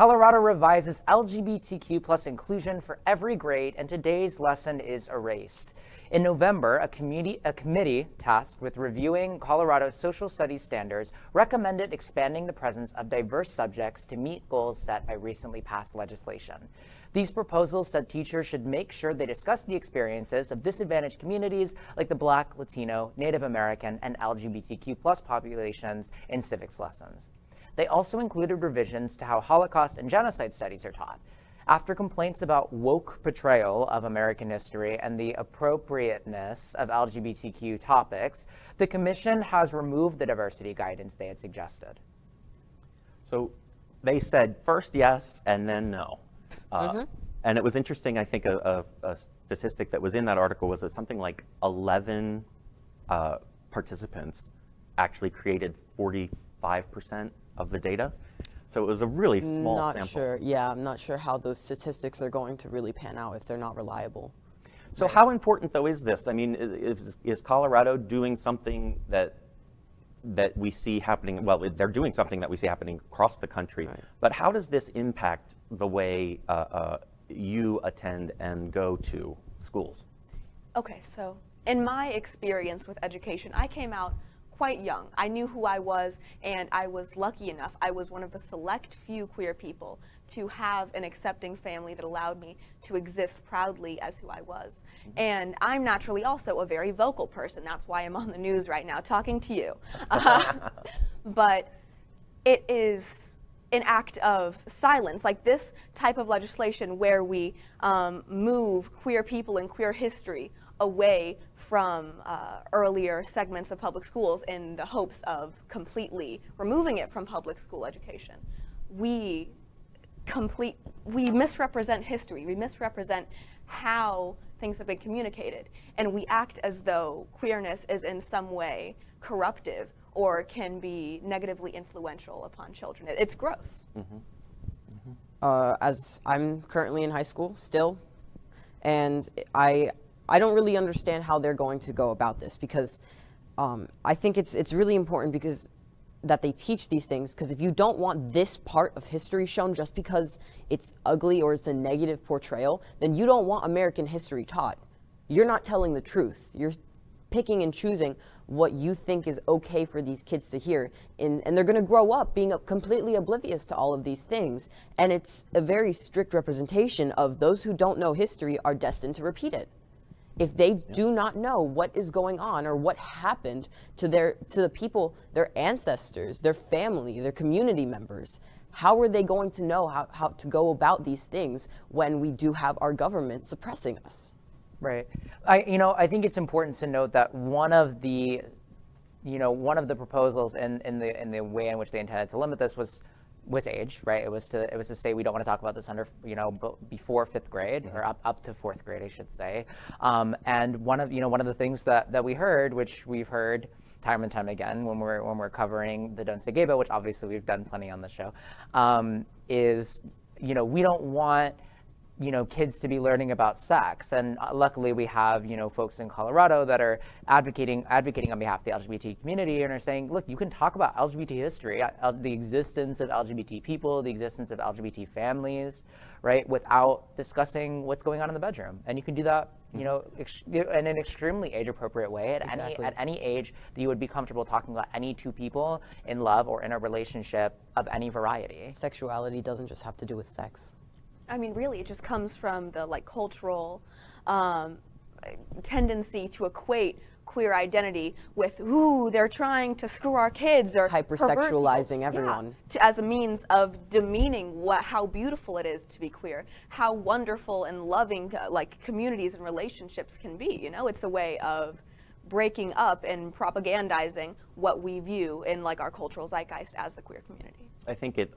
Colorado revises LGBTQ plus inclusion for every grade, and today's lesson is erased. In November, a committee tasked with reviewing Colorado's social studies standards recommended expanding the presence of diverse subjects to meet goals set by recently passed legislation. These proposals said teachers should make sure they discuss the experiences of disadvantaged communities like the Black, Latino, Native American, and LGBTQ plus populations in civics lessons. They also included revisions to how Holocaust and genocide studies are taught. After complaints about woke portrayal of American history and the appropriateness of LGBTQ topics, the commission has removed the diversity guidance they had suggested. So they said first yes and then no. And it was interesting, I think a statistic that was in that article was that something like 11 participants actually created 45% of the data. So it was a really small sample. I'm not sure how those statistics are going to really pan out if they're not reliable. So how important though is this? I mean, is Colorado doing something that we see happening? Well, they're doing something that we see happening across the country, but how does this impact the way you attend and go to schools? Okay, so in my experience with education, I came out quite young. I knew who I was, and I was lucky enough. I was one of the select few queer people to have an accepting family that allowed me to exist proudly as who I was. And I'm naturally also a very vocal person. That's why I'm on the news right now talking to you. But it is an act of silence, like this type of legislation where we move queer people and queer history away from earlier segments of public schools in the hopes of completely removing it from public school education. We misrepresent history. We misrepresent how things have been communicated, and we act as though queerness is in some way corruptive or can be negatively influential upon children. It's gross. As I'm currently in high school still, and I don't really understand how they're going to go about this, because I think it's really important because that they teach these things, because if you don't want this part of history shown just because it's ugly or it's a negative portrayal, then you don't want American history taught. You're not telling the truth. You're picking and choosing what you think is okay for these kids to hear, and they're going to grow up being completely oblivious to all of these things, and it's a very strict representation of those who don't know history are destined to repeat it. If they do not know what is going on or what happened to the people, their ancestors, their family, their community members, how are they going to know how to go about these things when we do have our government suppressing us? Right. I think it's important to note that one of the proposals in the way in which they intended to limit this was age, right? It was to say we don't want to talk about this under, before fifth grade, or up to fourth grade, I should say. And one of the things that we heard, which we've heard time and time again when we're covering the Don't Say Gay bill, which obviously we've done plenty on the show, is we don't want kids to be learning about sex. And luckily we have, folks in Colorado that are advocating on behalf of the LGBT community and are saying, look, you can talk about LGBT history, the existence of LGBT people, the existence of LGBT families, right, without discussing what's going on in the bedroom. And you can do that, in an extremely age-appropriate way at any age that you would be comfortable talking about any two people in love or in a relationship of any variety. Sexuality doesn't just have to do with sex. I mean, really, it just comes from the cultural tendency to equate queer identity with, ooh, they're trying to screw our kids, or hypersexualizing everyone. Yeah, as a means of demeaning how beautiful it is to be queer, how wonderful and loving communities and relationships can be. It's a way of breaking up and propagandizing what we view in our cultural zeitgeist as the queer community. I think it.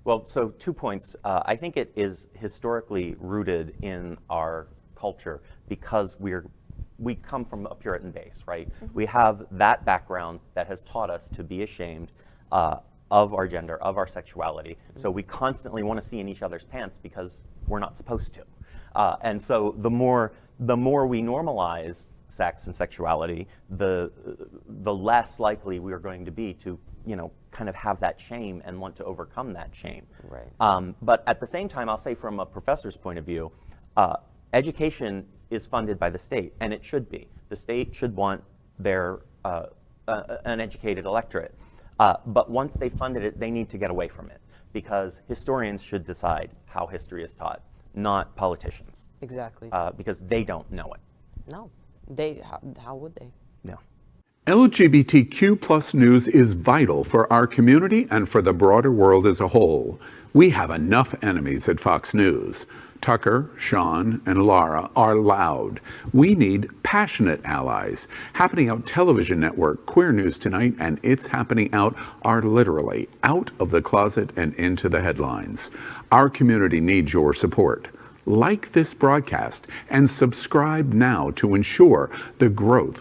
Well, so 2 points. I think it is historically rooted in our culture because we come from a Puritan base, right? We have that background that has taught us to be ashamed of our gender, of our sexuality. So we constantly want to see in each other's pants because we're not supposed to. And so the more we normalize sex and sexuality, the less likely we are going to be to kind of have that shame and want to overcome that shame. Right. But at the same time, I'll say from a professor's point of view, education is funded by the state, and it should be. The state should want their an educated electorate. But once they funded it, they need to get away from it, because historians should decide how history is taught, not politicians. Exactly. Because they don't know it. No. How would they? No. LGBTQ plus news is vital for our community and for the broader world as a whole. We have enough enemies at Fox News. Tucker, Sean, and Laura are loud. We need passionate allies. Happening Out television network, Queer News Tonight, and It's Happening Out are literally out of the closet and into the headlines. Our community needs your support. Like this broadcast and subscribe now to ensure the growth